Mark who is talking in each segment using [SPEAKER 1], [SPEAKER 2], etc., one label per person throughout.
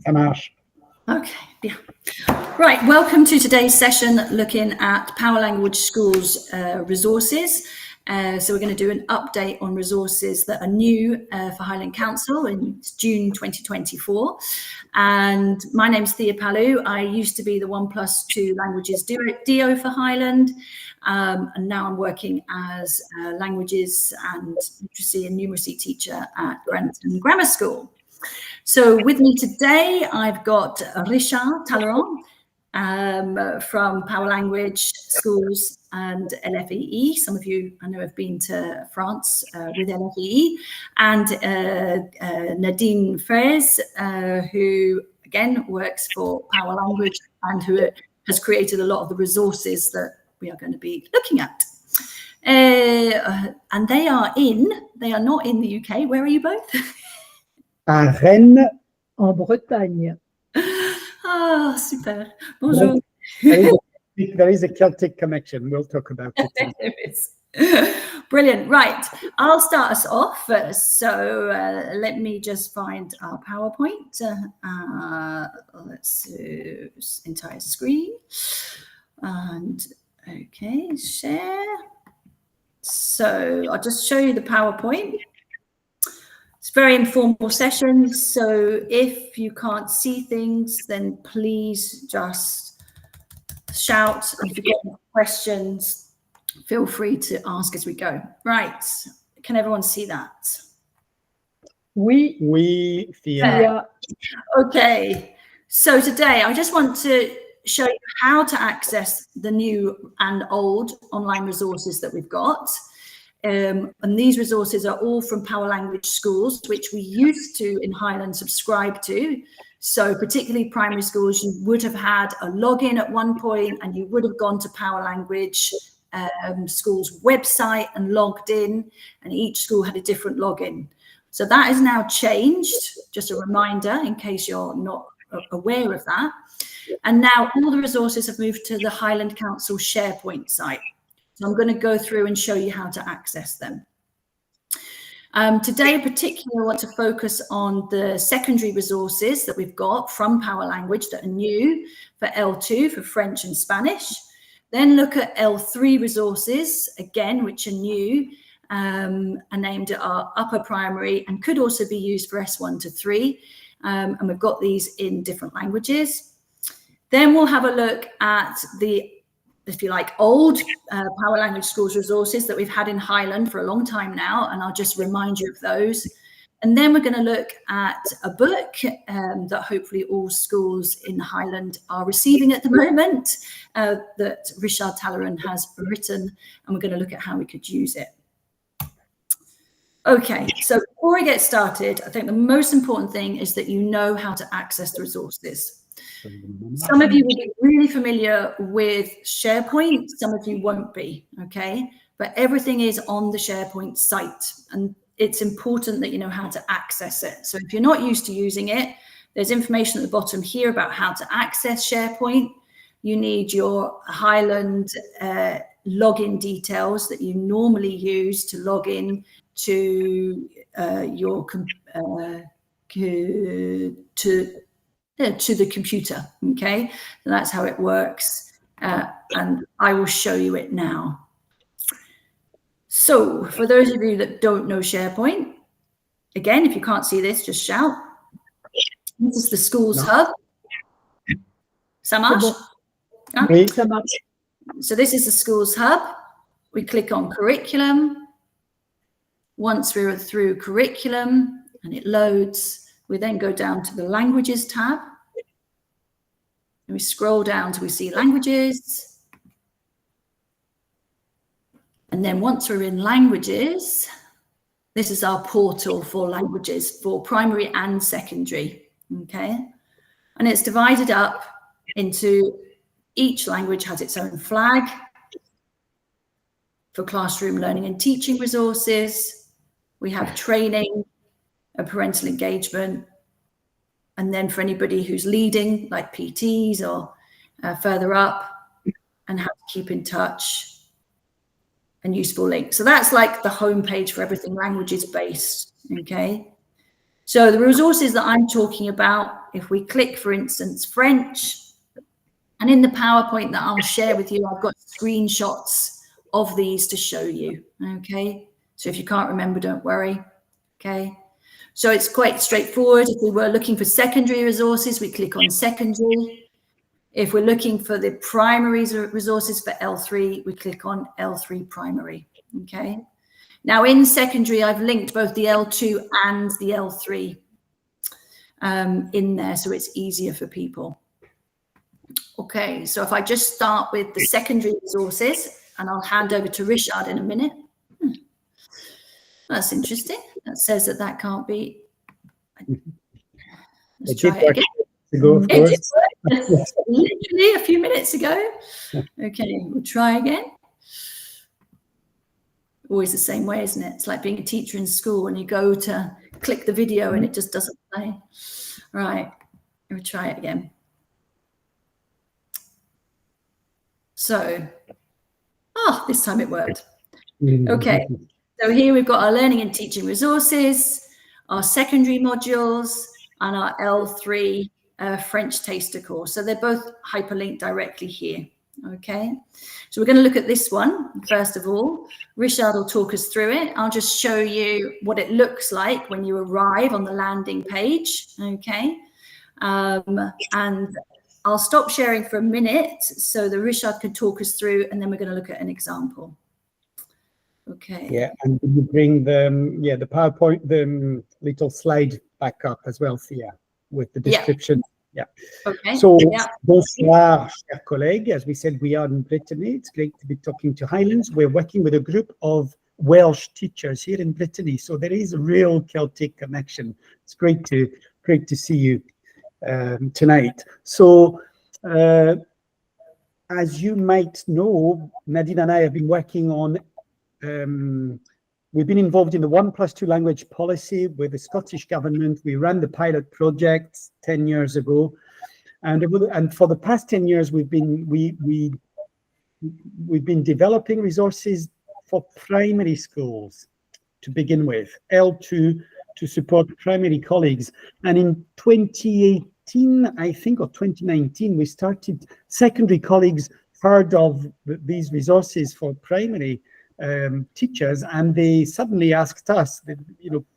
[SPEAKER 1] Ça marche.
[SPEAKER 2] Okay, yeah. Right, welcome to today's session looking at Powerlanguage Schools resources. So we're going to do an update on resources that are new for Highland Council in June 2024. And my name's Thea Palu. I used to be the 1+2 languages DO for Highland. And now I'm working as a languages and literacy and numeracy teacher at Granton Grammar School. So with me today, I've got Richard Talleyrand from Powerlanguage Schools and LFEE. Some of you, I know, have been to France with LFEE. And Nadine Fraise, who, again, works for Powerlanguage and who has created a lot of the resources that we are going to be looking at. And they are not in the UK. Where are you both?
[SPEAKER 1] À Rennes,
[SPEAKER 3] en Bretagne.
[SPEAKER 2] Ah, super. Bonjour.
[SPEAKER 1] There is a Celtic connection. We'll talk about it.
[SPEAKER 2] There is. Brilliant. Right. I'll start us off. So let me just find our PowerPoint. Let's do entire screen. And okay, share. So I'll just show you the PowerPoint. It's very informal session, so if you can't see things, then please just shout. And if you've got any questions, feel free to ask as we go. Right, can everyone see that?
[SPEAKER 3] Oui,
[SPEAKER 1] Thea.
[SPEAKER 2] Okay, so today I just want to show you how to access the new and old online resources that we've got. And these resources are all from Powerlanguage Schools, which we used to in Highland subscribe to. So particularly primary schools, you would have had a login at one point and you would have gone to Powerlanguage Schools website and logged in, and each school had a different login. So that is now changed, just a reminder in case you're not aware of that. And now all the resources have moved to the Highland Council SharePoint site. So I'm going to go through and show you how to access them. Today, in particular, I want to focus on the secondary resources that we've got from Powerlanguage that are new for L2, for French and Spanish. Then look at L3 resources, again, which are new and aimed at our upper primary and could also be used for S1 to 3. And we've got these in different languages. Then we'll have a look at the, if you like, old Powerlanguage Schools resources that we've had in Highland for a long time now, and I'll just remind you of those. And then we're going to look at a book that hopefully all schools in Highland are receiving at the moment, that Richard Talleyrand has written, and we're going to look at how we could use it. Okay, so before we get started, I think the most important thing is that you know how to access the resources. Some of you will be really familiar with SharePoint, some of you won't be, okay? But everything is on the SharePoint site, and it's important that you know how to access it. So if you're not used to using it, there's information at the bottom here about how to access SharePoint. You need your Highland login details that you normally use to log in to to the computer, okay? So that's how it works, and I will show you it now. So for those of you that don't know SharePoint, again, if you can't see this, just shout. This is the Schools Hub. Ça marche?
[SPEAKER 1] Oui.
[SPEAKER 2] So this is the Schools Hub. We click on Curriculum. Once we're through Curriculum and it loads, we then go down to the Languages tab. And we scroll down till we see Languages. And then once we're in Languages, this is our portal for languages for primary and secondary, okay? And it's divided up into each language has its own flag for classroom learning and teaching resources. We have training and parental engagement. And then for anybody who's leading, like PTs or further up, and how to keep in touch and useful links. So that's like the homepage for everything languages based, okay? So the resources that I'm talking about, if we click, for instance, French, and in the PowerPoint that I'll share with you, I've got screenshots of these to show you, okay? So if you can't remember, don't worry, okay? So it's quite straightforward. If we were looking for secondary resources, we click on secondary. If we're looking for the primary resources for L3, we click on L3 primary, okay? Now in secondary, I've linked both the L2 and the L3 in there, so it's easier for people. Okay, so if I just start with the secondary resources, and I'll hand over to Richard in a minute. That's interesting. That says that that can't be. Let's try it again. It did work literally a few minutes ago. Okay, we'll try again. Always the same way, isn't it? It's like being a teacher in school when you go to click the video and it just doesn't play. Right, we'll try it again. So, this time it worked. Okay, so here we've got our learning and teaching resources, our secondary modules, and our L3 French taster course. So they're both hyperlinked directly here. Okay, so we're going to look at this one first of all. Richard will talk us through it. I'll just show you what it looks like when you arrive on the landing page. Okay, and I'll stop sharing for a minute so that Richard can talk us through, and then we're going to look at an example. Okay.
[SPEAKER 1] Yeah, and you bring the PowerPoint, the little slide back up as well, Thea, with the description. Yeah.
[SPEAKER 2] Okay.
[SPEAKER 1] So, bonsoir, chers collègues. As we said, we are in Brittany. It's great to be talking to Highlands. We're working with a group of Welsh teachers here in Brittany. So there is a real Celtic connection. It's great to see you tonight. So, as you might know, Nadine and I have been working on we've been involved in the 1+2 language policy with the Scottish government. We ran the pilot project 10 years ago, and for the past 10 years we've been developing resources for primary schools to begin with, L2 to support primary colleagues. And in 2018, I think, or 2019, we started secondary colleagues heard of these resources for primary teachers, and they suddenly asked us,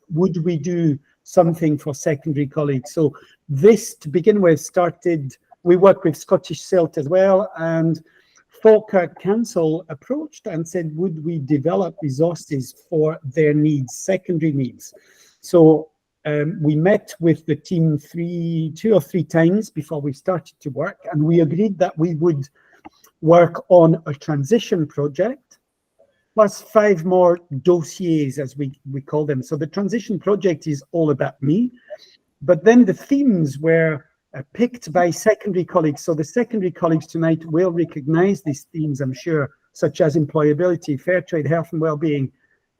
[SPEAKER 1] would we do something for secondary colleagues? So this, to begin with, we work with Scottish CELT as well, and Falkirk Council approached and said, would we develop resources for their needs, secondary needs? So we met with the team 2 or 3 times before we started to work, and we agreed that we would work on a transition project plus 5 more dossiers, as we call them. So the transition project is all about me, but then the themes were picked by secondary colleagues. So the secondary colleagues tonight will recognize these themes, I'm sure, such as employability, fair trade, health and well-being,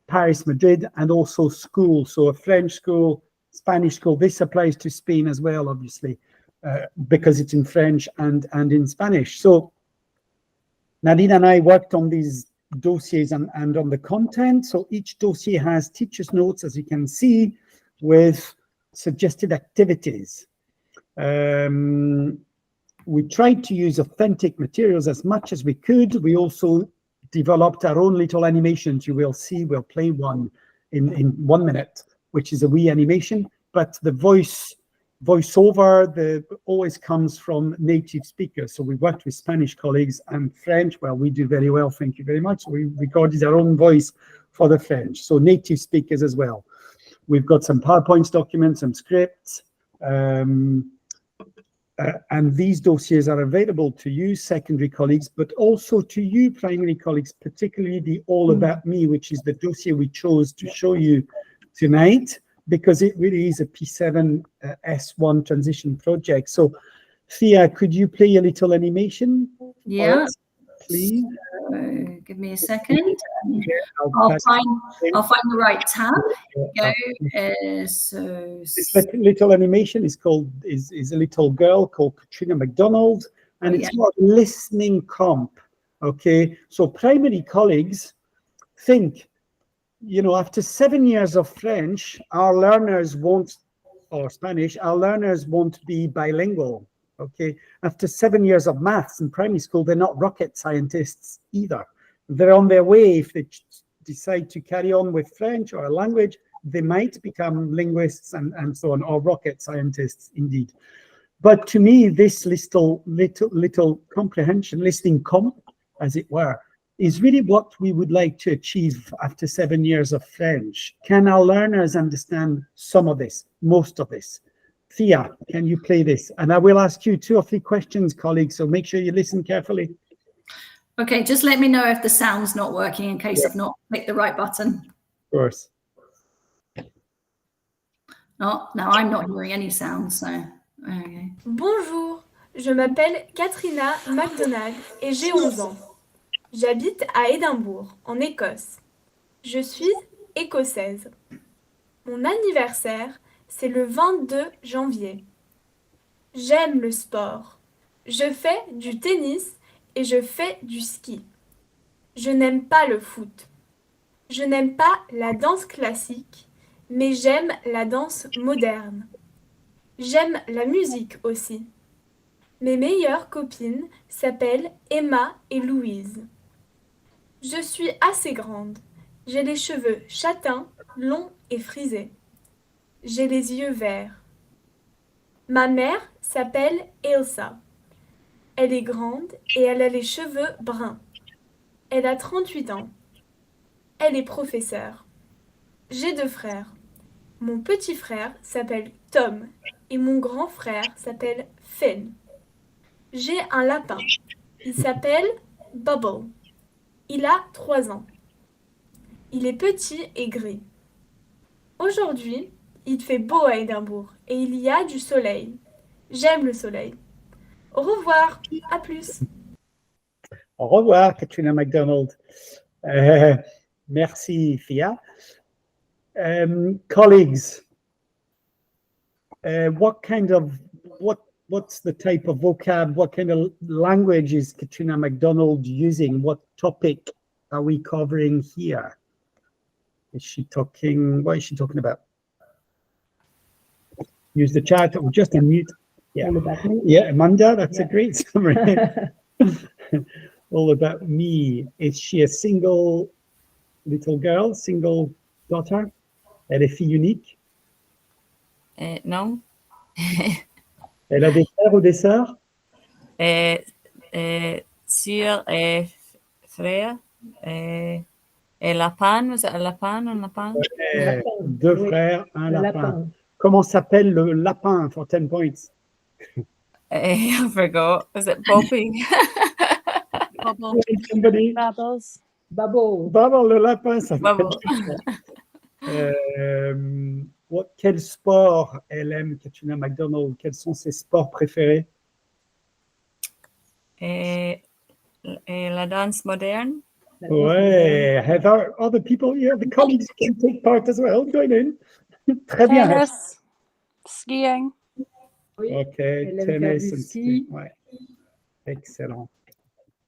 [SPEAKER 1] Paris, Madrid, and also school. So a French school, Spanish school. This applies to Spain as well, obviously, because it's in French and in Spanish. So Nadine and I worked on these dossiers and on the content. So each dossier has teacher's notes, as you can see, with suggested activities. We tried to use authentic materials as much as we could. We also developed our own little animations. You will see, we'll play one in 1 minute, which is a wee animation, but the voiceover always comes from native speakers. So we worked with Spanish colleagues and French. Well, we do very well, thank you very much. We recorded our own voice for the French, so native speakers as well. We've got some PowerPoint documents, some scripts, and these dossiers are available to you, secondary colleagues, but also to you, primary colleagues, particularly the All About Me, which is the dossier we chose to show you tonight, because it really is a P7 S1 transition project. So, Thea, could you play a little animation?
[SPEAKER 2] Yeah,
[SPEAKER 1] please.
[SPEAKER 2] Give me a second. I'll find the right tab. Go.
[SPEAKER 1] This little animation is a little girl called Katrina McDonald, and it's called listening comp. Okay, so primary colleagues think, after 7 years of French, our learners won't or Spanish, our learners won't be bilingual. Okay, after 7 years of maths in primary school, they're not rocket scientists either. They're on their way. If they decide to carry on with French or a language, they might become linguists and so on, or rocket scientists indeed. But to me, this little comprehension, listening comp, as it were, is really what we would like to achieve after 7 years of French. Can our learners understand some of this, most of this? Thea, can you play this? And I will ask you 2 or 3 questions, colleagues, so make sure you listen carefully.
[SPEAKER 2] Okay, just let me know if the sound's not working in case I've not clicked the right button.
[SPEAKER 1] Of course.
[SPEAKER 2] Oh, now I'm not hearing any sound, so okay.
[SPEAKER 4] Bonjour, je m'appelle Katrina MacDonald et j'ai 11 ans. J'habite à Édimbourg, en Écosse. Je suis écossaise. Mon anniversaire, c'est le 22 janvier. J'aime le sport. Je fais du tennis et je fais du ski. Je n'aime pas le foot. Je n'aime pas la danse classique, mais j'aime la danse moderne. J'aime la musique aussi. Mes meilleures copines s'appellent Emma et Louise. Je suis assez grande. J'ai les cheveux châtains, longs et frisés. J'ai les yeux verts. Ma mère s'appelle Elsa. Elle est grande et elle a les cheveux bruns. Elle a 38 ans. Elle est professeure. J'ai 2 frères. Mon petit frère s'appelle Tom et mon grand frère s'appelle Finn. J'ai un lapin. Il s'appelle Bubble. Il a 3 ans. Il est petit et gris. Aujourd'hui, il fait beau à Édimbourg et il y a du soleil. J'aime le soleil. Au revoir, à plus.
[SPEAKER 1] Au revoir, Katrina MacDonald. Merci, Thea. Colleagues, what's the type of vocab, what kind of language is Katrina MacDonald using? What topic are we covering here? What is she talking about? Use the chat or just unmute. Yeah, yeah, Amanda, that's a great summary. All about me. Is she a single little girl, single daughter? Elle est fille unique?
[SPEAKER 5] Non.
[SPEAKER 1] Elle a des frères ou des sœurs?
[SPEAKER 5] Sur frère. Et lapin, was it a lapin or lapin?
[SPEAKER 1] 2 frères, un lapin. Comment s'appelle le lapin for 10 points?
[SPEAKER 5] I forgot. Was it Bobby?
[SPEAKER 3] Bubble.
[SPEAKER 1] Somebody?
[SPEAKER 3] Bubbles. Bubble.
[SPEAKER 1] Bubble, le lapin, ça
[SPEAKER 5] Bubble.
[SPEAKER 1] Quel sport elle aime, Katrina MacDonald? Quels sont ses sports préférés?
[SPEAKER 5] La danse moderne.
[SPEAKER 1] Ouais, have our other people here, the colleagues can take part as well. Join in. Très bien.
[SPEAKER 6] Tennis, skiing.
[SPEAKER 3] Oui.
[SPEAKER 1] Okay,
[SPEAKER 3] Elle aime faire
[SPEAKER 1] tennis
[SPEAKER 3] du
[SPEAKER 1] and
[SPEAKER 3] ski.
[SPEAKER 1] ski. Ouais. Excellent.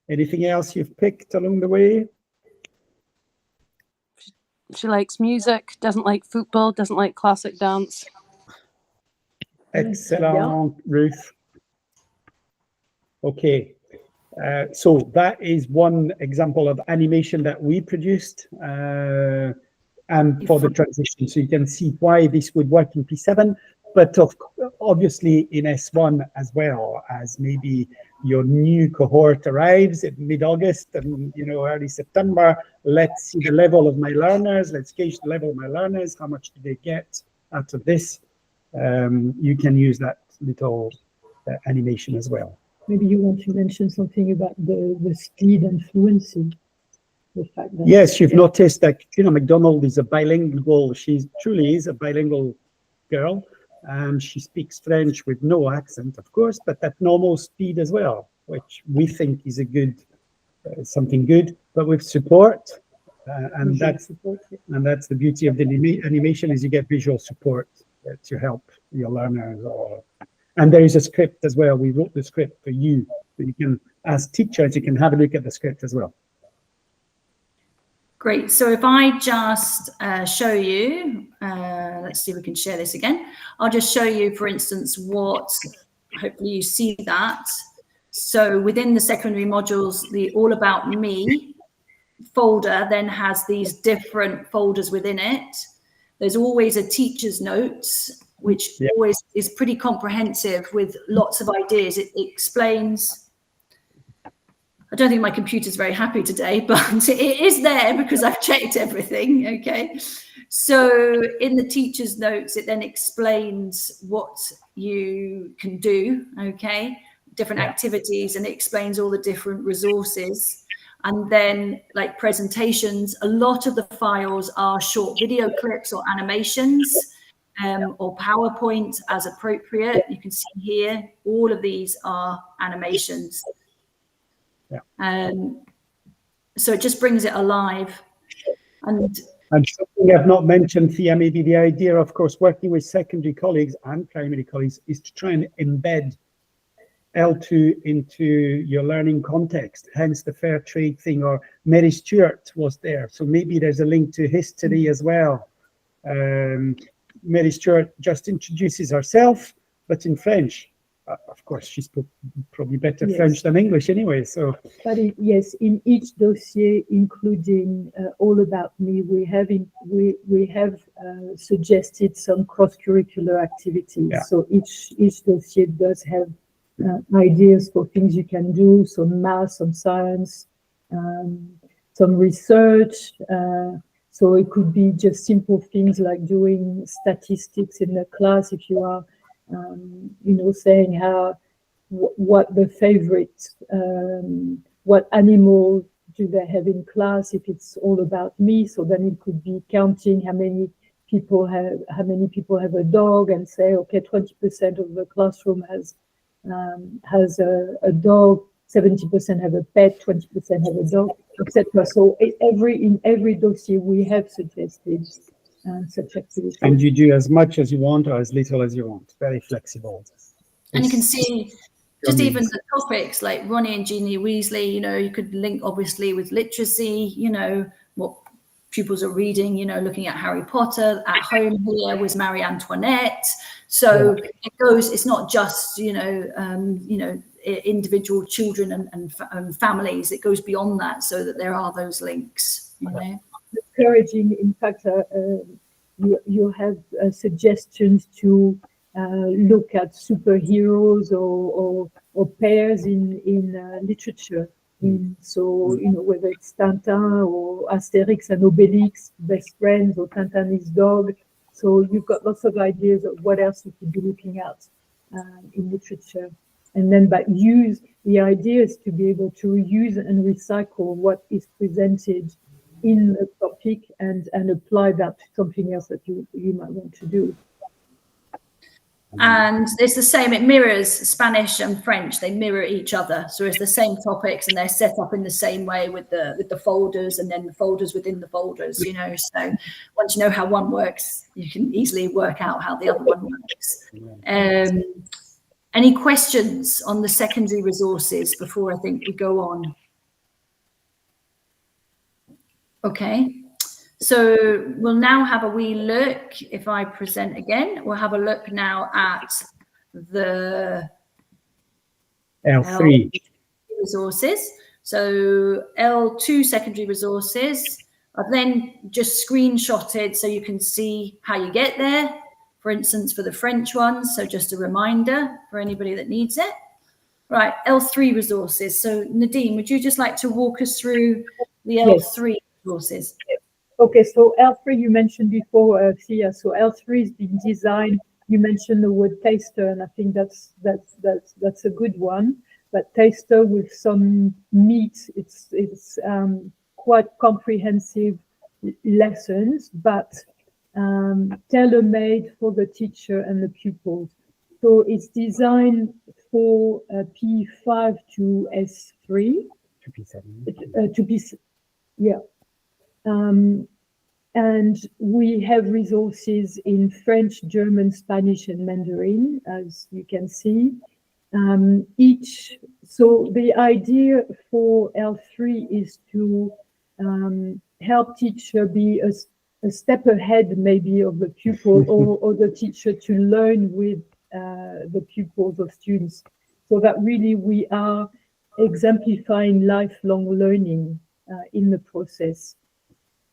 [SPEAKER 1] Anything else you've picked along the way?
[SPEAKER 6] She likes music, doesn't like football, doesn't like classic dance.
[SPEAKER 1] Excellent, Ruth. Okay, so that is one example of animation that we produced and for the transition. So you can see why this would work in P7, but obviously in S1 as well, as maybe your new cohort arrives in mid-August and early September. Let's see the level of my learners. Let's gauge the level of my learners. How much do they get out of this? You can use that little animation as well.
[SPEAKER 3] Maybe you want to mention something about the speed and fluency. The fact that
[SPEAKER 1] Yes, you've noticed that Katrina MacDonald is a bilingual. She truly is a bilingual girl. She speaks French with no accent, of course, but at normal speed as well, which we think is a good, something good, but with support. And that's the beauty of the animation, is you get visual support to help your learners. And there is a script as well. We wrote the script for you, so you can, as teachers, you can have a look at the script as well.
[SPEAKER 2] Great. So if I just show you, let's see if we can share this again. I'll just show you, for instance, what, hopefully you see that. So within the secondary modules, the All About Me folder then has these different folders within it. There's always a teacher's notes, which always is pretty comprehensive with lots of ideas. It explains. I don't think my computer's very happy today, but it is there because I've checked everything, okay? So in the teacher's notes, it then explains what you can do, okay? Different activities, and it explains all the different resources. And then like presentations, a lot of the files are short video clips or animations or PowerPoint as appropriate. You can see here, all of these are animations. So it just brings it alive. And
[SPEAKER 1] something I've not mentioned, Thea, maybe the idea, of course, working with secondary colleagues and primary colleagues is to try and embed L2 into your learning context, hence the fair trade thing, or Mary Stewart was there. So maybe there's a link to history as well. Mary Stewart just introduces herself, but in French. Of course, she spoke probably better French than English anyway. So,
[SPEAKER 3] but yes, in each dossier, including All About Me, we have suggested some cross-curricular activities. Yeah. So each dossier does have ideas for things you can do, some math, some science, some research. So it could be just simple things like doing statistics in the class if you are. Saying what the favorite, what animal do they have in class if it's all about me. So then it could be counting how many people have a dog, and say, okay, 20% of the classroom has a dog, 70% have a pet, 20% have a dog, etc. So in every dossier we have suggested such activities.
[SPEAKER 1] And you do as much as you want or as little as you want. Very flexible.
[SPEAKER 2] And you can see just even the topics like Ronnie and Jeannie Weasley, you could link obviously with literacy, what pupils are reading, looking at Harry Potter. At home here was Marie Antoinette. So it goes, it's not just, individual children and families. It goes beyond that, so that there are those links,
[SPEAKER 3] Encouraging, in fact, you have suggestions to look at superheroes or pairs in literature. So, whether it's Tintin or Asterix and Obelix, best friends, or Tintin his dog. So you've got lots of ideas of what else you could be looking at in literature. And then the idea is to be able to reuse and recycle what is presented in a topic and apply that to something else that you might want to do.
[SPEAKER 2] And it's the same, it mirrors Spanish and French, they mirror each other. So it's the same topics and they're set up in the same way with the folders and then the folders within the folders, So once you know how one works, you can easily work out how the other one works. Any questions on the secondary resources before I think we go on? Okay, so we'll now have a wee look. If I present again, we'll have a look now at the
[SPEAKER 1] L3
[SPEAKER 2] resources. So L2 secondary resources. I've then just screenshotted so you can see how you get there. For instance, for the French ones. So just a reminder for anybody that needs it. Right, L3 resources. So Nadine, would you just like to walk us through the L3 resources?
[SPEAKER 3] Okay, so L3 you mentioned before, Thea. So L3 is being designed. You mentioned the word taster, and I think that's a good one. But taster with some meat. It's quite comprehensive lessons, but tailor-made for the teacher and the pupils. So it's designed for P5 to S3.
[SPEAKER 1] To P7.
[SPEAKER 3] To P, yeah. And we have resources in French, German, Spanish, and Mandarin, as you can see. So the idea for L3 is to help teacher be a step ahead maybe of the pupil or the teacher to learn with the pupils of students, so that really we are exemplifying lifelong learning in the process.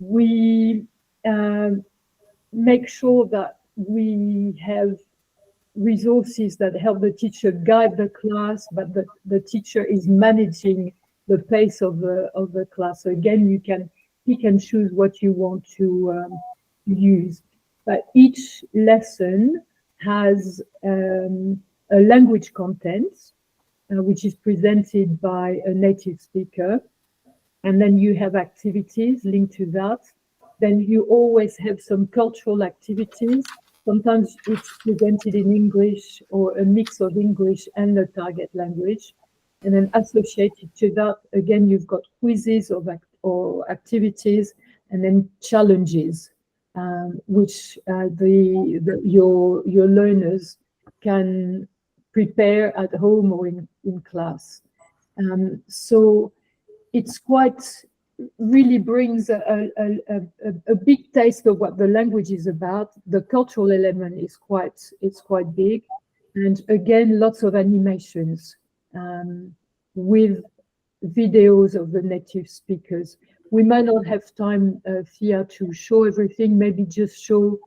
[SPEAKER 3] We make sure that we have resources that help the teacher guide the class, but the teacher is managing the pace of the class. So again, you can pick and choose what you want to use. But each lesson has a language content, which is presented by a native speaker. And then you have activities linked to that. Then you always have some cultural activities. Sometimes it's presented in English or a mix of English and the target language. And then associated to that, again, you've got quizzes or activities, and then challenges, which your learners can prepare at home or in class. So it's really brings a big taste of what the language is about. The cultural element is quite big, and again, lots of animations with videos of the native speakers. We might not have time, Thea, to show everything. Maybe just show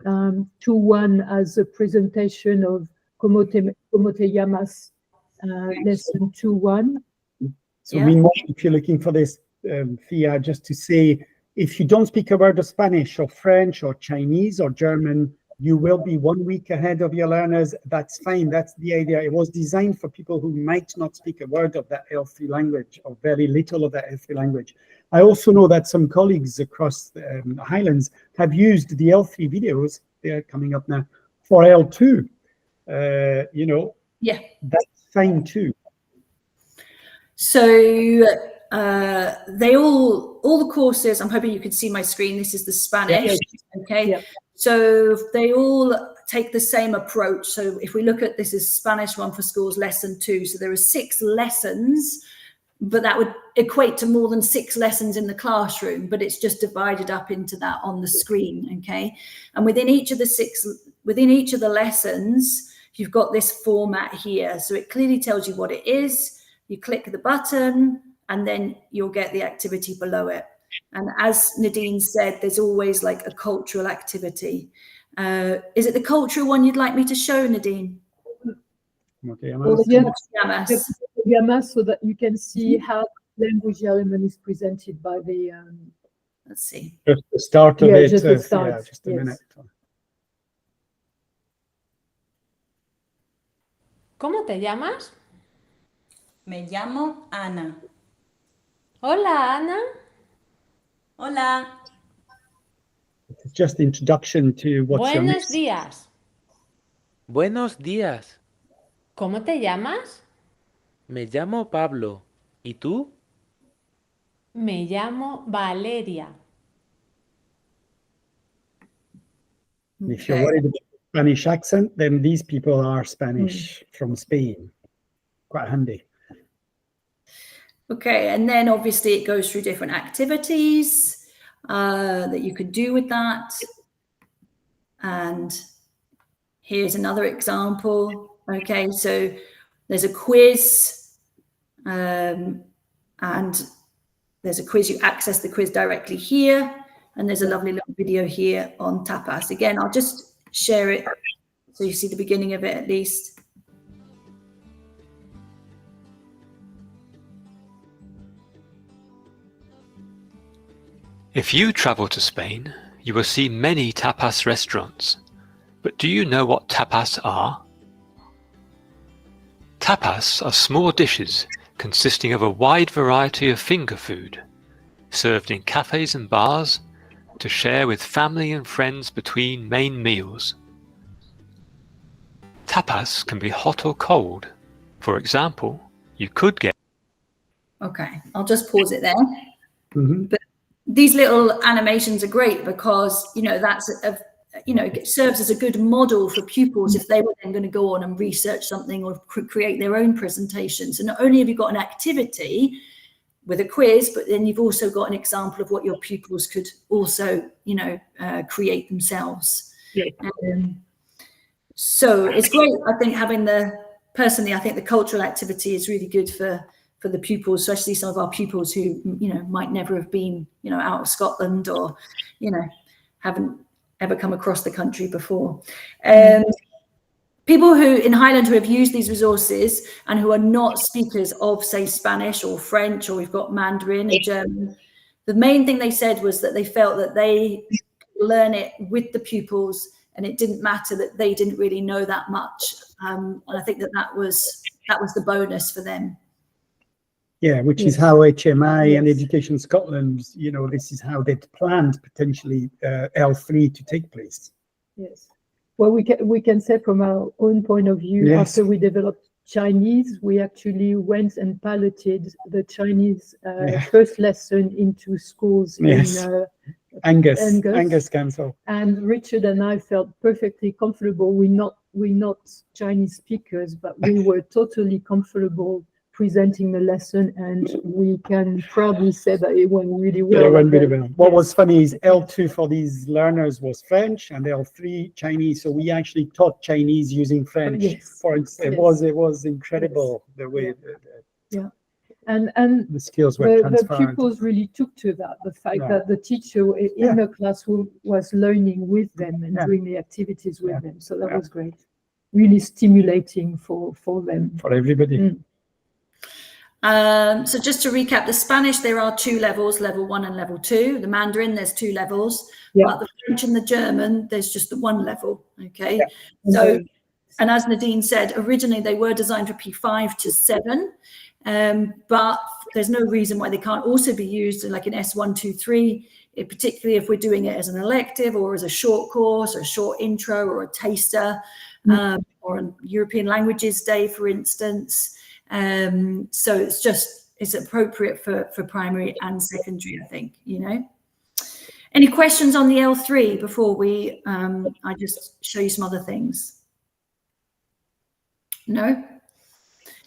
[SPEAKER 3] 2-1 as a presentation of Komote Yama's lesson 2-1.
[SPEAKER 1] So meanwhile, if you're looking for this, Thea, just to say, if you don't speak a word of Spanish or French or Chinese or German, you will be 1 week ahead of your learners. That's fine. That's the idea. It was designed for people who might not speak a word of that L3 language or very little of that L3 language. I also know that some colleagues across the Highlands have used the L3 videos, they're coming up now, for L2. That's fine too.
[SPEAKER 2] So all the courses, I'm hoping you can see my screen. This is the Spanish, okay? Yeah. So they all take the same approach. So if we look at this is Spanish 1 for Schools lesson 2. So there are 6 lessons, but that would equate to more than 6 lessons in the classroom, but it's just divided up into that on the screen, okay? And within each of the lessons, you've got this format here. So it clearly tells you what it is. You click the button and then you'll get the activity below it. And as Nadine said, there's always like a cultural activity. Is it the cultural one you'd like me to show, Nadine?
[SPEAKER 3] Yamas, so that you can see how language element is presented by the...
[SPEAKER 2] Let's see.
[SPEAKER 1] Just the start of it.
[SPEAKER 3] Just the start.
[SPEAKER 1] Just a minute.
[SPEAKER 7] ¿Cómo te llamas?
[SPEAKER 8] Me llamo Ana.
[SPEAKER 7] Hola, Ana.
[SPEAKER 8] Hola.
[SPEAKER 1] It's just the introduction to what's your
[SPEAKER 7] Buenos días.
[SPEAKER 9] Buenos días.
[SPEAKER 7] ¿Cómo te llamas?
[SPEAKER 9] Me llamo Pablo. ¿Y tú?
[SPEAKER 7] Me llamo Valeria.
[SPEAKER 1] If you're worried about Spanish accent, then these people are Spanish from Spain. Quite handy.
[SPEAKER 2] Okay, and then obviously it goes through different activities that you could do with that. And here's another example. Okay, so there's a quiz and there's a quiz. You access the quiz directly here. And there's a lovely little video here on tapas. Again, I'll just share it so you see the beginning of it at least.
[SPEAKER 10] If you travel to Spain, you will see many tapas restaurants. But do you know what tapas are? Tapas are small dishes consisting of a wide variety of finger food, served in cafes and bars to share with family and friends between main meals. Tapas can be hot or cold. For example, you could get...
[SPEAKER 2] Okay, I'll just pause it there.
[SPEAKER 1] Mm-hmm.
[SPEAKER 2] But these little animations are great because, that's it serves as a good model for pupils if they were then going to go on and research something or create their own presentation. So not only have you got an activity, with a quiz, but then you've also got an example of what your pupils could also, create themselves.
[SPEAKER 3] Yeah.
[SPEAKER 2] So it's great, I think, personally, I think the cultural activity is really good for the pupils, especially some of our pupils who, might never have been, out of Scotland or, haven't ever come across the country before. People in Highland who have used these resources and who are not speakers of, say, Spanish or French, or we've got Mandarin and German, the main thing they said was that they felt that they could learn it with the pupils, and it didn't matter that they didn't really know that much. And I think that was the bonus for them.
[SPEAKER 1] Yeah, which is how HMI and Education Scotland, this is how they'd planned potentially L3 to take place.
[SPEAKER 3] Yes. Well, we can say from our own point of view, after we developed Chinese, we actually went and piloted the Chinese first lesson into schools in
[SPEAKER 1] Angus Council.
[SPEAKER 3] And Richard and I felt perfectly comfortable. We're not Chinese speakers, but we were totally comfortable presenting the lesson, and we can proudly say that it went really well.
[SPEAKER 1] Yeah, it went really well. What was funny is L2 for these learners was French, and L3 Chinese. So we actually taught Chinese using French. For instance, it was incredible the way.
[SPEAKER 3] And
[SPEAKER 1] the skills were transferred.
[SPEAKER 3] The pupils really took to that. The fact that the teacher in the classroom was learning with them and doing the activities with them. So that was great. Really stimulating for them.
[SPEAKER 1] For everybody.
[SPEAKER 2] So just to recap, the Spanish, there are 2 levels, level 1 and level 2. The Mandarin, there's 2 levels. But the French and the German, there's just the 1 level. Okay. So, and as Nadine said, originally they were designed for P5 to 7, but there's no reason why they can't also be used like in S1, 2, 3, particularly if we're doing it as an elective or as a short course or a short intro or a taster, or a European Languages Day, for instance. So it's appropriate for primary and secondary, I think, Any questions on the L3 before I just show you some other things? No?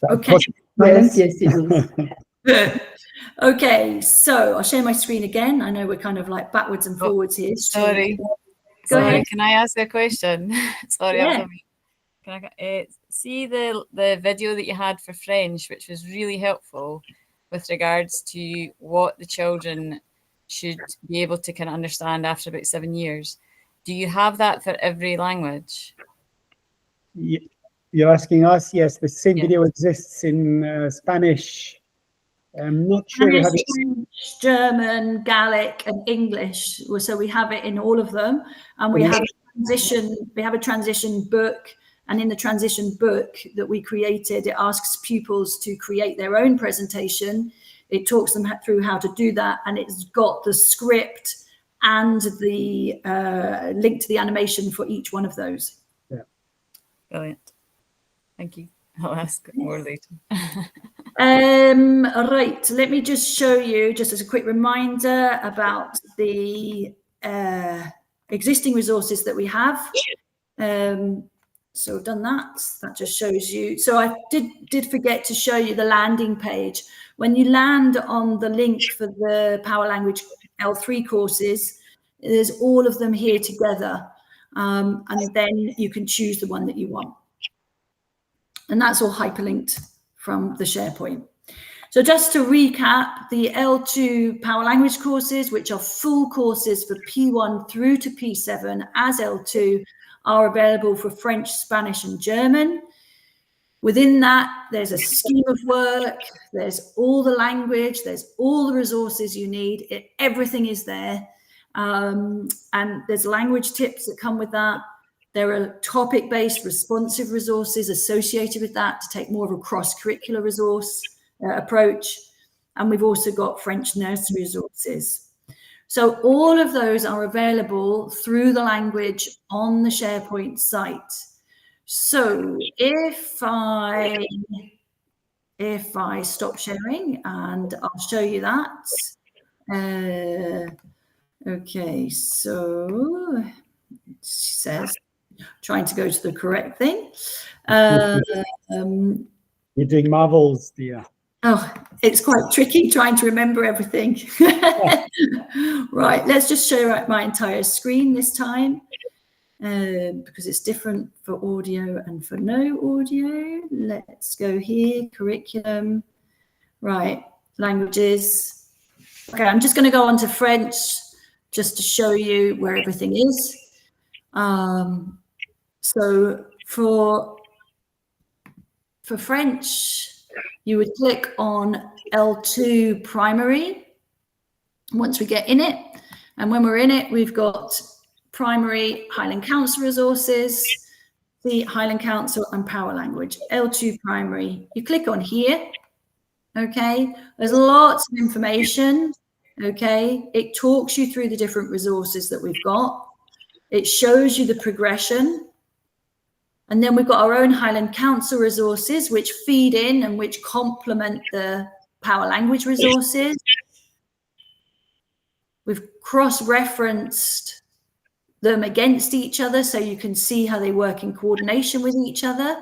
[SPEAKER 2] Okay.
[SPEAKER 3] Yes, it is.
[SPEAKER 2] Okay, so I'll share my screen again. I know we're kind of like backwards and forwards here.
[SPEAKER 5] Sorry.
[SPEAKER 2] Go ahead.
[SPEAKER 5] Can I ask a question? Sorry,
[SPEAKER 2] Yeah.
[SPEAKER 5] Can I see the video that you had for French, which was really helpful with regards to what the children should be able to kind of understand after about 7 years. Do you have that for every language?
[SPEAKER 1] You're asking us? Yes, the same video exists in Spanish. I'm not sure we have it.
[SPEAKER 2] Spanish, German, Gaelic, and English. So we have it in all of them, and we have a transition book. And in the transition book that we created, it asks pupils to create their own presentation. It talks them through how to do that, and it's got the script and the link to the animation for each one of those.
[SPEAKER 1] Yeah.
[SPEAKER 5] Brilliant. Thank you. I'll ask more later.
[SPEAKER 2] Right, let me just show you, just as a quick reminder, about the existing resources that we have. So we've done that. That just shows you. So I did forget to show you the landing page. When you land on the link for the Powerlanguage L3 courses, there's all of them here together. And then you can choose the one that you want. And that's all hyperlinked from the SharePoint. So just to recap, the L2 Powerlanguage courses, which are full courses for P1 through to P7 as L2, are available for French, Spanish, and German. Within that, there's a scheme of work, there's all the language, there's all the resources you need, everything is there. And there's language tips that come with that. There are topic-based responsive resources associated with that to take more of a cross-curricular resource approach. And we've also got French nursery resources. So all of those are available through the language on the SharePoint site. So if I stop sharing, and I'll show you that. Okay, so it says trying to go to the correct thing.
[SPEAKER 1] You're doing marvels, dear.
[SPEAKER 2] Oh, it's quite tricky trying to remember everything. Right, let's just show my entire screen this time, because it's different for audio and for no audio. Let's go here, curriculum. Right, languages. Okay, I'm just going to go on to French just to show you where everything is. So for French, you would click on L2 primary once we get in it. And when we're in it, we've got primary Highland Council resources, the Highland Council and Powerlanguage. L2 primary, you click on here. Okay, there's lots of information. Okay, it talks you through the different resources that we've got. It shows you the progression. And then we've got our own Highland Council resources, which feed in and which complement the Powerlanguage resources. We've cross-referenced them against each other so you can see how they work in coordination with each other.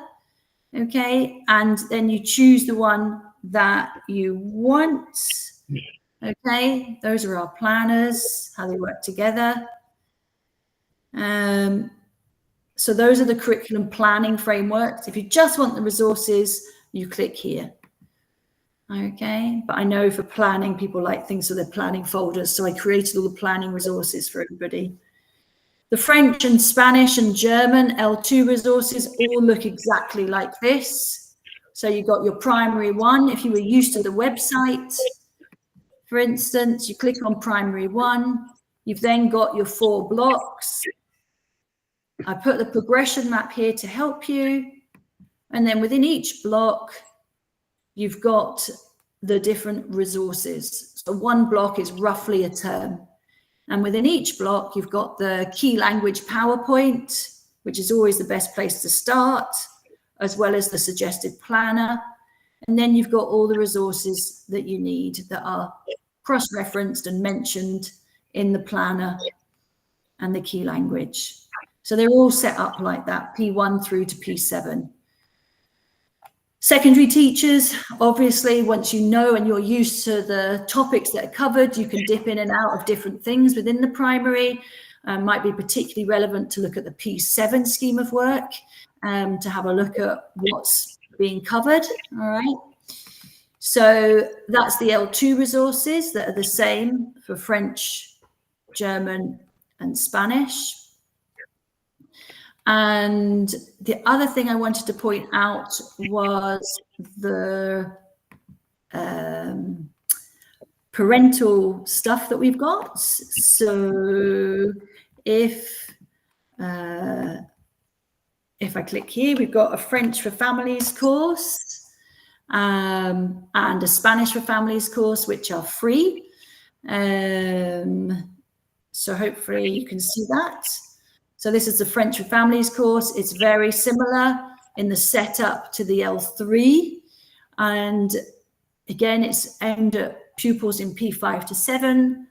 [SPEAKER 2] Okay, and then you choose the one that you want. Okay, those are our planners, how they work together. So those are the curriculum planning frameworks. If you just want the resources, you click here. Okay, but I know for planning, people like things for their planning folders, so I created all the planning resources for everybody. The French and Spanish and German L2 resources all look exactly like this. So you've got your primary one. If you were used to the website, for instance, you click on primary one. You've then got your 4 blocks. I put the progression map here to help you. And then within each block, you've got the different resources. So one block is roughly a term. And within each block, you've got the key language PowerPoint, which is always the best place to start, as well as the suggested planner. And then you've got all the resources that you need that are cross-referenced and mentioned in the planner and the key language. So they're all set up like that, P1 through to P7. Secondary teachers, obviously, once you know and you're used to the topics that are covered, you can dip in and out of different things within the primary. Might be particularly relevant to look at the P7 scheme of work, to have a look at what's being covered, all right? So that's the L2 resources that are the same for French, German, and Spanish. And the other thing I wanted to point out was the parental stuff that we've got. So if I click here, we've got a French for Families course and a Spanish for Families course, which are free. So hopefully you can see that. So this is the French for Families course. It's very similar in the setup to the L3. And again, it's aimed at pupils in P5 to 7,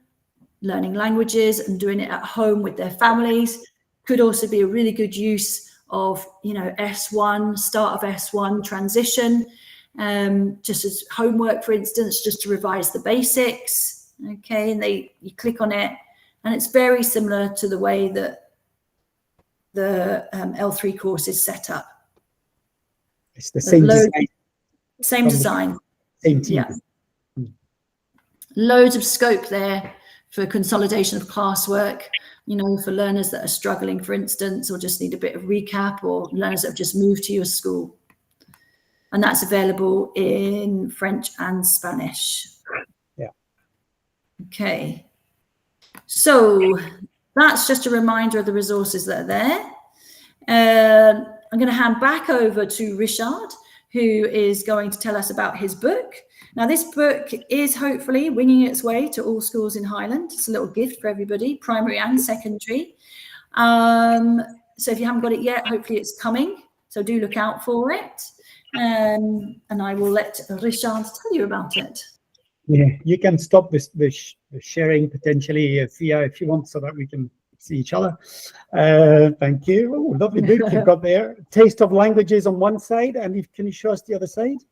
[SPEAKER 2] learning languages and doing it at home with their families. Could also be a really good use of, you know, S1, start of S1 transition, just as homework, for instance, just to revise the basics. Okay, and you click on it, and it's very similar to the way that the L3 course is set up.
[SPEAKER 1] It's the same design.
[SPEAKER 2] Same design.
[SPEAKER 1] Same team.
[SPEAKER 2] Yeah. Loads of scope there for consolidation of classwork, you know, for learners that are struggling, for instance, or just need a bit of recap, or learners that have just moved to your school. And that's available in French and Spanish.
[SPEAKER 1] Yeah.
[SPEAKER 2] Okay. So that's just a reminder of the resources that are there. I'm going to hand back over to Richard, who is going to tell us about his book. Now, this book is hopefully winging its way to all schools in Highland. It's a little gift for everybody, primary and secondary. So if you haven't got it yet, hopefully it's coming. So do look out for it. And I will let Richard tell you about it.
[SPEAKER 1] Yeah, you can stop the sharing potentially, Thea, if you want, so that we can see each other. Thank you. Oh, lovely book you've got there. Taste of Languages on one side, and can you show us the other side?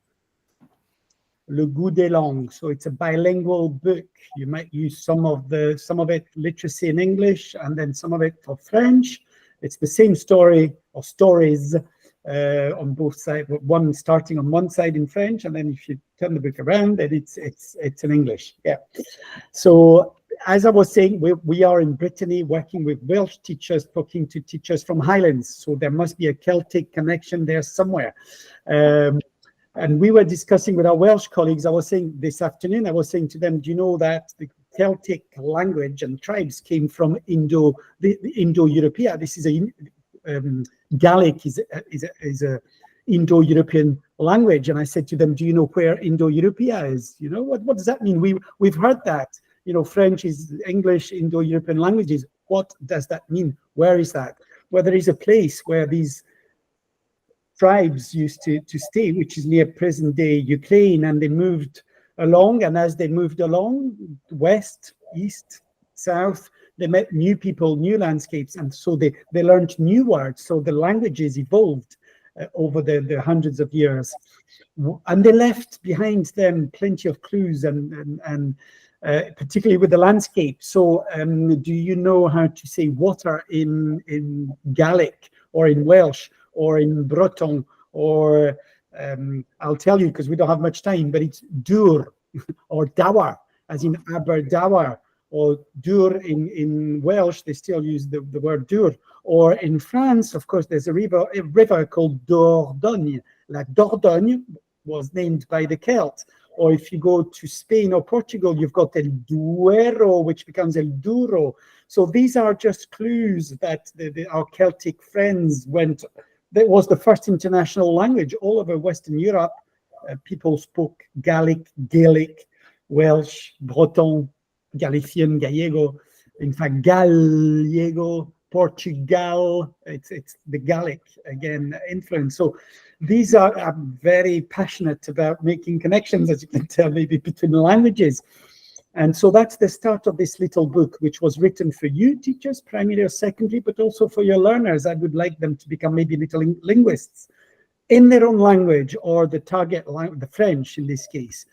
[SPEAKER 1] Le Goût des Langues. So it's a bilingual book. You might use some of it literacy in English and then some of it for French. It's the same story or stories on both sides. One starting on one side in French, and then if you turn the book around, then it's in English. Yeah. So as I was saying, we are in Brittany working with Welsh teachers, talking to teachers from Highlands. So there must be a Celtic connection there somewhere. And we were discussing with our Welsh colleagues. I was saying this afternoon, I was saying to them, do you know that the Celtic language and tribes came from Indo-European? This is Gaelic is a Indo-European language. And I said to them, do you know where Indo-European is? You know, what does that mean? We've heard that, you know, French is English, Indo-European languages. What does that mean? Where is that? Well, there is a place where these tribes used to stay, which is near present-day Ukraine, and they moved along, and as they moved along, west, east, south, they met new people, new landscapes, and so they learned new words. So the languages evolved over the hundreds of years, and they left behind them plenty of clues, and particularly with the landscape. So do you know how to say water in Gaelic or in Welsh or in Breton? Or I'll tell you because we don't have much time, but it's dur or dawer, as in Aberdawer, or dur in Welsh, they still use the word dur. Or in France, of course, there's a river called Dordogne. La Dordogne was named by the Celts. Or if you go to Spain or Portugal, you've got El Duero, which becomes El Douro. So these are just clues that our Celtic friends went. That was the first international language all over Western Europe. People spoke Gaelic, Welsh, Breton, Galician, Gallego. In fact, Gallego, Portugal. It's the Gaelic again influence. So these are I'm very passionate about making connections, as you can tell, maybe between languages. And so that's the start of this little book, which was written for you teachers, primary or secondary, but also for your learners. I would like them to become maybe little linguists in their own language, or the target language, the French in this case.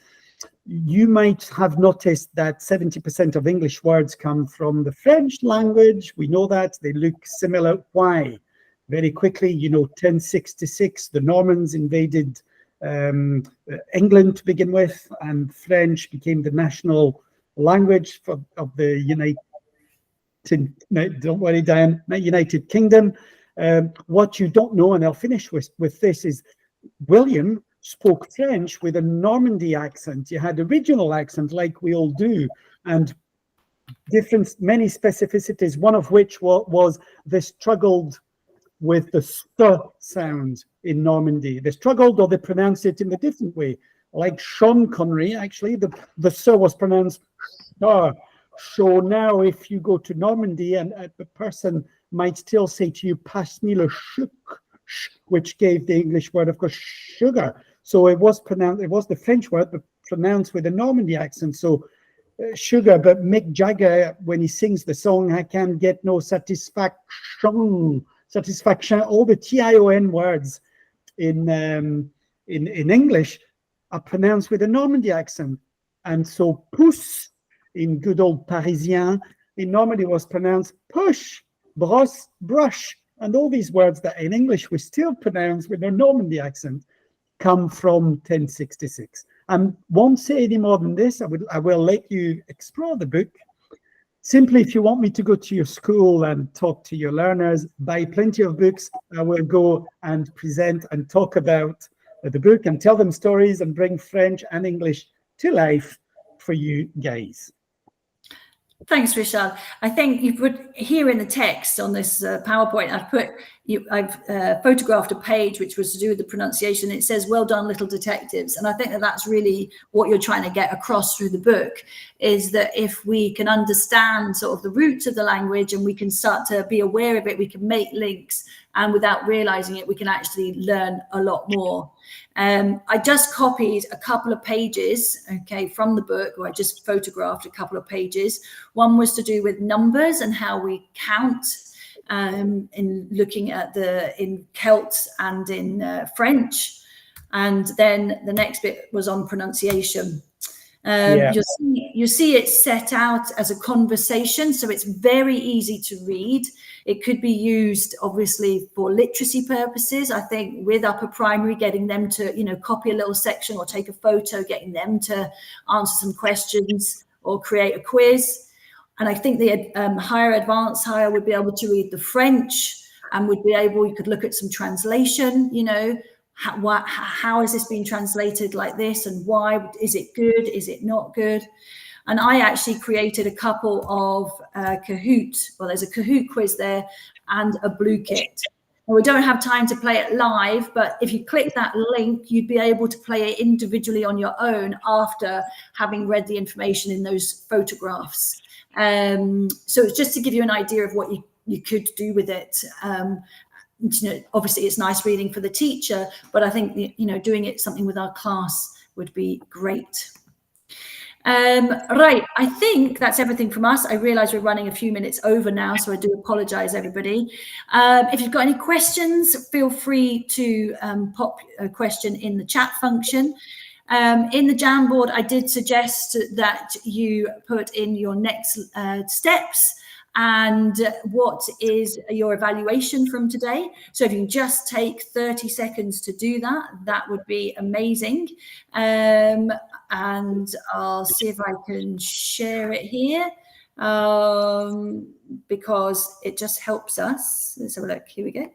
[SPEAKER 1] You might have noticed that 70% of English words come from the French language. We know that. They look similar. Why? Very quickly, you know, 1066, the Normans invaded England to begin with, and French became the national language of the United Kingdom. What you don't know, and I'll finish with this, is William spoke French with a Normandy accent. You had a regional accent like we all do, and many specificities, one of which was they struggled with the st sound in Normandy. They struggled, or they pronounced it in a different way. Like Sean Connery, actually, the s was pronounced star. So now if you go to Normandy, and the person might still say to you, pass me le chouk, which gave the English word, of course, sugar. So it was the French word, but pronounced with a Normandy accent. So sugar, but Mick Jagger, when he sings the song, I can get no satisfaction, all the T-I-O-N words in English are pronounced with a Normandy accent. And so pouce in good old Parisien in Normandy was pronounced push, brosse, brush. And all these words that in English we still pronounce with a Normandy accent come from 1066. I won't say any more than this. I will let you explore the book. Simply, if you want me to go to your school and talk to your learners, buy plenty of books. I will go and present and talk about the book and tell them stories and bring French and English to life for you guys.
[SPEAKER 2] Thanks, Richard. I think you put here in the text on this PowerPoint, I've photographed a page which was to do with the pronunciation. It says, well done, little detectives. And I think that that's really what you're trying to get across through the book, is that if we can understand sort of the roots of the language and we can start to be aware of it, we can make links, and without realizing it, we can actually learn a lot more. I just copied a couple of pages, okay, from the book, or I just photographed a couple of pages. One was to do with numbers and how we count in looking at in Celts and in French. And then the next bit was on pronunciation.
[SPEAKER 1] Yeah.
[SPEAKER 2] You see it set out as a conversation, so it's very easy to read. It could be used, obviously, for literacy purposes. I think with upper primary, getting them to, copy a little section or take a photo, getting them to answer some questions or create a quiz. And I think the higher advanced higher would be able to read the French and would be able, you could look at some translation, how is this being translated like this, and why? Is it good? Is it not good? And I actually created a couple of Kahoot. Well, there's a Kahoot quiz there and a Blue Kit. Well, we don't have time to play it live, but if you click that link, you'd be able to play it individually on your own after having read the information in those photographs. So it's just to give you an idea of what you could do with it. Obviously it's nice reading for the teacher, but I think doing it something with our class would be great. Right, I think that's everything from us. I realize we're running a few minutes over now, so I do apologize, everybody. If you've got any questions, feel free to pop a question in the chat function. In the Jamboard, I did suggest that you put in your next steps and what is your evaluation from today. So if you can just take 30 seconds to do that, that would be amazing. And I'll see if I can share it here because it just helps us. Let's have a look. Here we go.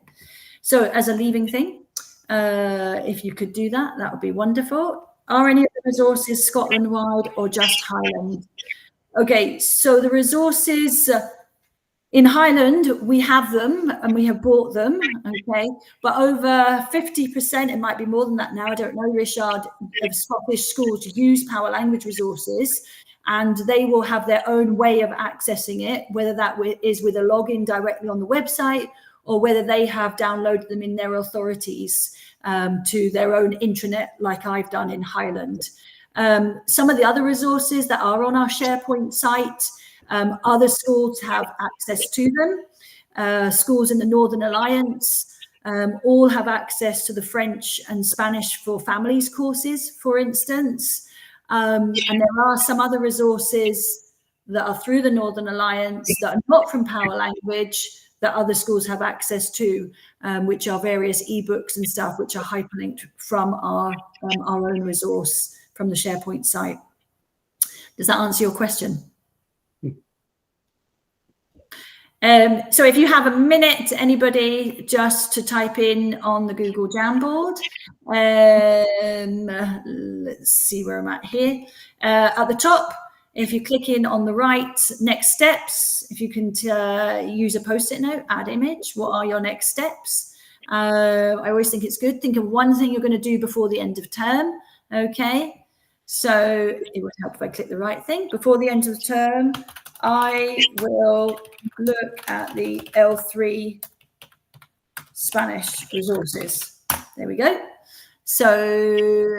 [SPEAKER 2] So as a leaving thing, if you could do that, that would be wonderful. Are any of the resources Scotland-wide or just Highland? Okay, so the resources in Highland, we have them and we have bought them, okay? But over 50%, it might be more than that now, I don't know, Richard, of Scottish schools use Powerlanguage resources, and they will have their own way of accessing it, whether that is with a login directly on the website or whether they have downloaded them in their authorities to their own intranet, like I've done in Highland. Some of the other resources that are on our SharePoint site, other schools have access to them. Schools in the Northern Alliance all have access to the French and Spanish for Families courses, for instance. And there are some other resources that are through the Northern Alliance that are not from Powerlanguage that other schools have access to, which are various ebooks and stuff, which are hyperlinked from our own resource from the SharePoint site. Does that answer your question? So if you have a minute, anybody, just to type in on the Google Jamboard. Let's see where I'm at here. At the top, if you click in on the right, next steps, if you can use a post-it note, add image, what are your next steps? I always think it's good. Think of one thing you're going to do before the end of term, okay? So it would help if I click the right thing. Before the end of the term, I will look at the L3 Spanish resources. There we go. So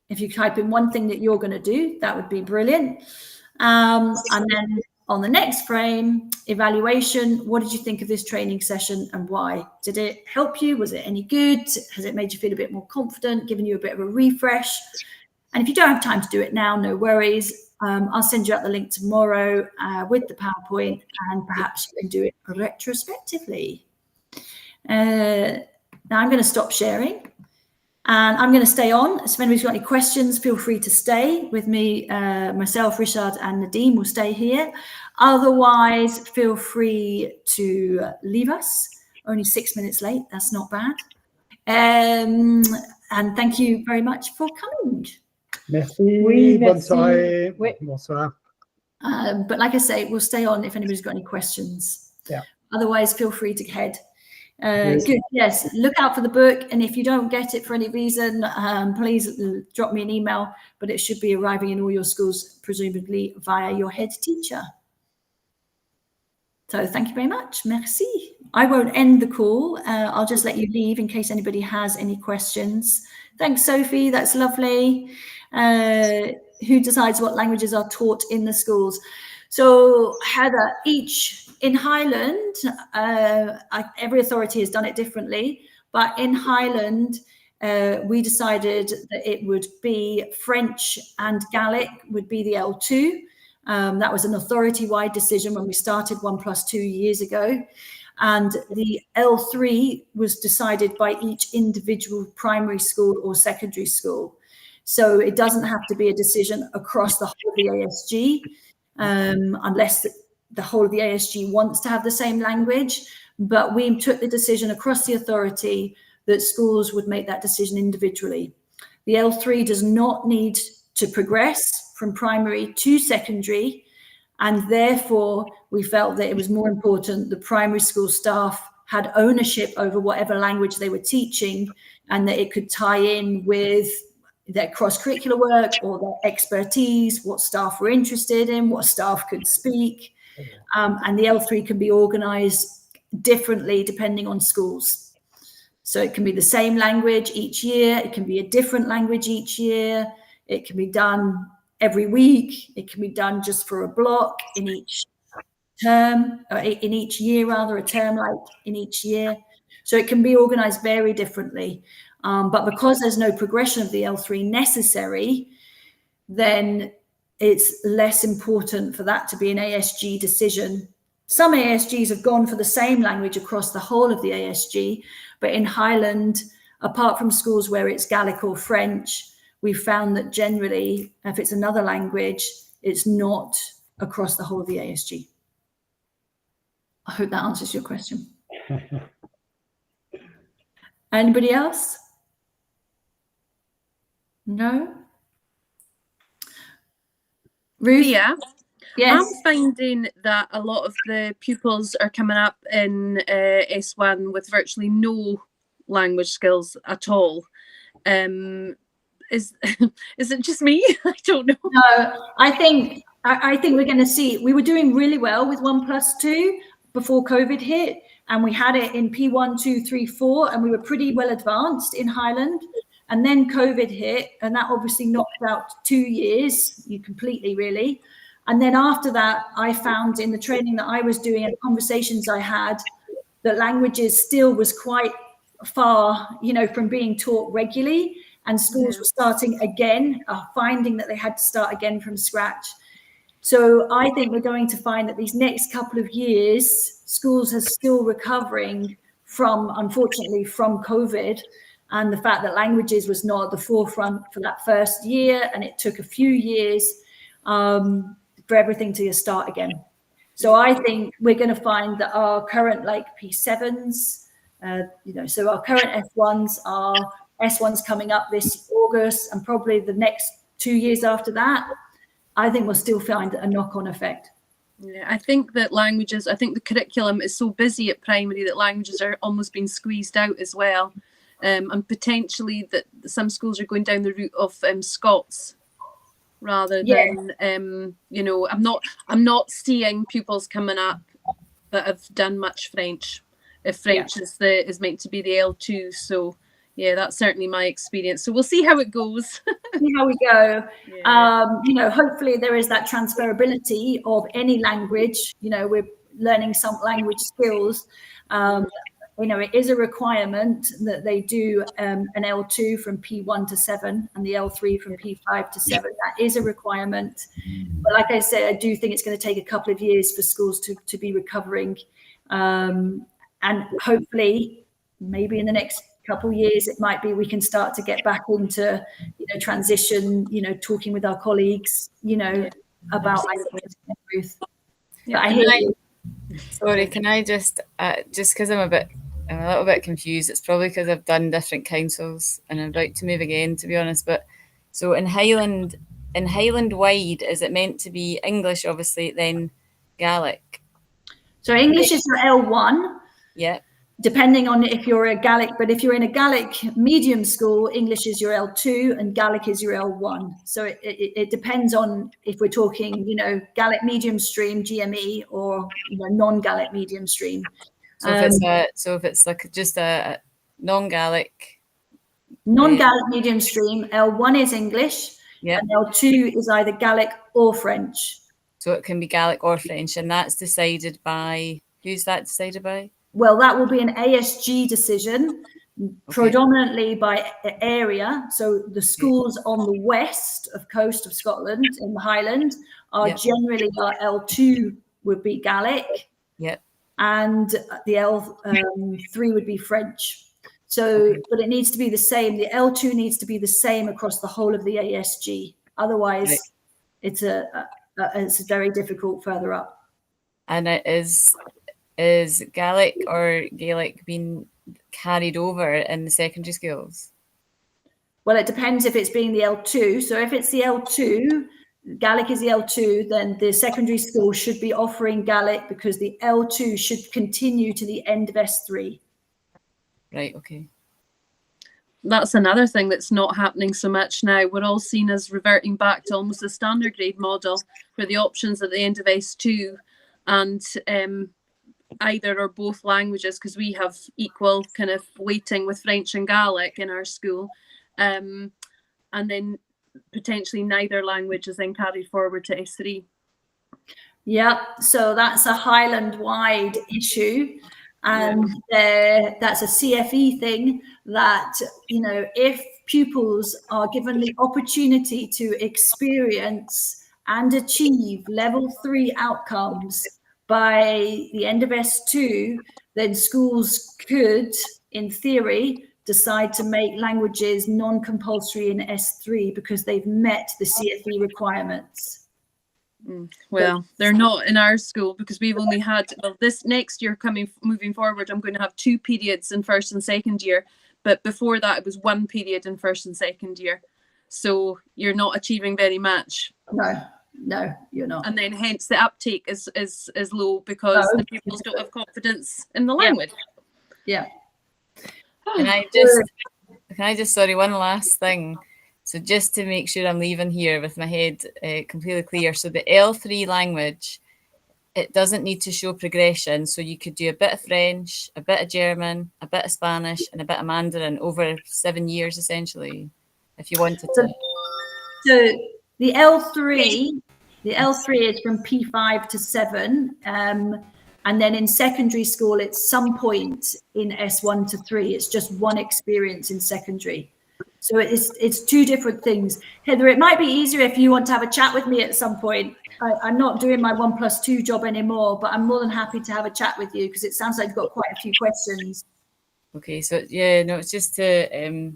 [SPEAKER 2] if you type in one thing that you're going to do, that would be brilliant. And then on the next frame, evaluation. What did you think of this training session and why? Did it help you? Was it any good? Has it made you feel a bit more confident, given you a bit of a refresh? And if you don't have time to do it now, no worries. I'll send you out the link tomorrow with the PowerPoint, and perhaps you can do it retrospectively. Now I'm going to stop sharing. And I'm going to stay on. So if anybody's got any questions, feel free to stay with me. Myself, Richard, and Nadine will stay here. Otherwise, feel free to leave us. Only 6 minutes late. That's not bad. And thank you very much for coming.
[SPEAKER 1] Merci.
[SPEAKER 3] Oui,
[SPEAKER 1] Bonne
[SPEAKER 3] merci.
[SPEAKER 1] soirée.
[SPEAKER 3] Oui.
[SPEAKER 1] Bonsoir.
[SPEAKER 2] But like I say, we'll stay on if anybody's got any questions.
[SPEAKER 1] Yeah.
[SPEAKER 2] Otherwise, feel free to head.
[SPEAKER 1] Yes.
[SPEAKER 2] Good. Yes. Look out for the book. And if you don't get it for any reason, please drop me an email, but it should be arriving in all your schools, presumably via your head teacher. So thank you very much. Merci. I won't end the call. I'll just let you leave in case anybody has any questions. Thanks, Sophie. That's lovely. Who decides what languages are taught in the schools? So Heather, each in Highland, every authority has done it differently, but in Highland, we decided that it would be French and Gaelic would be the L2. That was an authority-wide decision when we started 1+2 years ago. And the L3 was decided by each individual primary school or secondary school. So it doesn't have to be a decision across the whole of the ASG, unless the whole of the ASG wants to have the same language. But we took the decision across the authority that schools would make that decision individually. The L3 does not need to progress from primary to secondary, and therefore we felt that it was more important the primary school staff had ownership over whatever language they were teaching, and that it could tie in with their cross-curricular work or their expertise, what staff were interested in, what staff could speak. And the L3 can be organised differently depending on schools. So it can be the same language each year, it can be a different language each year, it can be done every week, it can be done just for a block in each term, or in each year rather, a term like in each year. So it can be organised very differently. But because there's no progression of the L3 necessary, then it's less important for that to be an ASG decision. Some ASGs have gone for the same language across the whole of the ASG, but in Highland, apart from schools where it's Gaelic or French, we've found that generally, if it's another language, it's not across the whole of the ASG. I hope that answers your question. Anybody else? No? Ruth?
[SPEAKER 6] Yeah.
[SPEAKER 2] Yes.
[SPEAKER 6] I'm finding that a lot of the pupils are coming up in S1 with virtually no language skills at all. Is it just me? I don't know.
[SPEAKER 2] No, I think we're going to see. We were doing really well with 1+2 before COVID hit, and we had it in P1, 2, 3, 4, and we were pretty well advanced in Highland. And then COVID hit, and that obviously knocked out 2 years, completely, really. And then after that, I found in the training that I was doing and conversations I had, that languages still was quite far, from being taught regularly, and schools were starting again, finding that they had to start again from scratch. So I think we're going to find that these next couple of years, schools are still recovering from, unfortunately, from COVID, and the fact that languages was not at the forefront for that first year, and it took a few years for everything to start again. So I think we're going to find that our current P7s, so our current F1s are S1s coming up this August, and probably the next 2 years after that, I think we'll still find a knock-on effect.
[SPEAKER 6] Yeah, I think that the curriculum is so busy at primary that languages are almost being squeezed out as well. And potentially that some schools are going down the route of Scots rather than, I'm not seeing pupils coming up that have done much French. If French is meant to be the L2, so yeah, that's certainly my experience. So we'll see how it goes.
[SPEAKER 2] See how we go. Yeah. Hopefully there is that transferability of any language. We're learning some language skills. It is a requirement that they do an L2 from P1 to 7 and the L3 from P5 to 7. That is a requirement. But like I said, I do think it's going to take a couple of years for schools to be recovering. And hopefully, maybe in the next couple of years, it might be we can start to get back into, transition, talking with our colleagues, about language.
[SPEAKER 5] Yeah, I hear you. Sorry, can I just because I'm a little bit confused. It's probably because I've done different councils and I'm about to move again, to be honest. But so in Highland wide, is it meant to be English, obviously, then Gaelic?
[SPEAKER 2] So English is your L1.
[SPEAKER 5] Yeah.
[SPEAKER 2] Depending on if you're a Gaelic, but if you're in a Gaelic medium school, English is your L2 and Gaelic is your L1. So it depends on if we're talking, Gaelic medium stream, GME, or non-Gaelic medium stream.
[SPEAKER 5] So if it's like just a non-Gaelic
[SPEAKER 2] medium stream, L1 is English, and L2 is either Gaelic or French.
[SPEAKER 5] So it can be Gaelic or French, and that's decided by, who's that decided by?
[SPEAKER 2] Well, that will be an ASG decision. predominantly by area. So the schools on the west of coast of Scotland in the Highland are generally L2 would be Gaelic.
[SPEAKER 5] Yep.
[SPEAKER 2] And the L3 would be French. So, but it needs to be the same. The L2 needs to be the same across the whole of the ASG. Otherwise, it's very difficult further up.
[SPEAKER 5] And it is Gaelic or Gaelic being carried over in the secondary schools?
[SPEAKER 2] Well, it depends if it's being the L2. So if it's the L2, Gaelic is the L2, then the secondary school should be offering Gaelic because the L2 should continue to the end of S3.
[SPEAKER 5] Right, okay.
[SPEAKER 6] That's another thing that's not happening so much now. We're all seen as reverting back to almost a standard grade model for the options at the end of S2 and either or both languages, because we have equal kind of weighting with French and Gaelic in our school. And then potentially neither language is then carried forward to S3.
[SPEAKER 2] Yeah, so that's a Highland-wide issue. And that's a CFE thing that, you know, if pupils are given the opportunity to experience and achieve level 3 outcomes by the end of S2, then schools could, in theory, decide to make languages non-compulsory in S3 because they've met the CFE requirements.
[SPEAKER 6] Well, they're not in our school because we've only had, well, this next year moving forward, I'm going to have 2 periods in first and second year. But before that, it was 1 period in first and second year. So you're not achieving very much.
[SPEAKER 2] No, you're not.
[SPEAKER 6] And then hence the uptake is low because the pupils don't have confidence in the language.
[SPEAKER 2] Yeah.
[SPEAKER 5] Can I just, sorry, one last thing. So just to make sure I'm leaving here with my head completely clear. So the L3 language, it doesn't need to show progression. So you could do a bit of French, a bit of German, a bit of Spanish, and a bit of Mandarin over 7 years, essentially, if you wanted to.
[SPEAKER 2] So the L3 is from P5 to 7. And then in secondary school, it's some point in S1 to 3. It's just one experience in secondary. So it's 2 different things. Heather, it might be easier if you want to have a chat with me at some point. I'm not doing my 1+2 job anymore, but I'm more than happy to have a chat with you because it sounds like you've got quite a few questions.
[SPEAKER 5] Okay, so yeah, no, it's just to...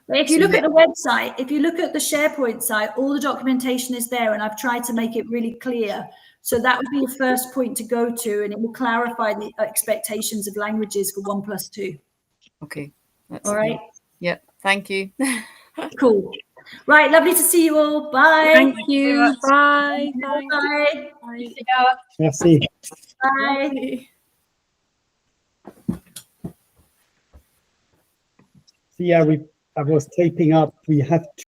[SPEAKER 2] But if you look at the website, if you look at the SharePoint site, all the documentation is there and I've tried to make it really clear. So that would be your first point to go to and it will clarify the expectations of languages for 1+2.
[SPEAKER 5] Okay.
[SPEAKER 2] All right.
[SPEAKER 5] Yep. Thank you.
[SPEAKER 2] Cool. Right. Lovely to see you all. Bye.
[SPEAKER 6] Thank you. Bye.
[SPEAKER 2] Bye.
[SPEAKER 6] Bye.
[SPEAKER 1] Merci.
[SPEAKER 2] Bye.
[SPEAKER 1] So yeah, I was taping up. We have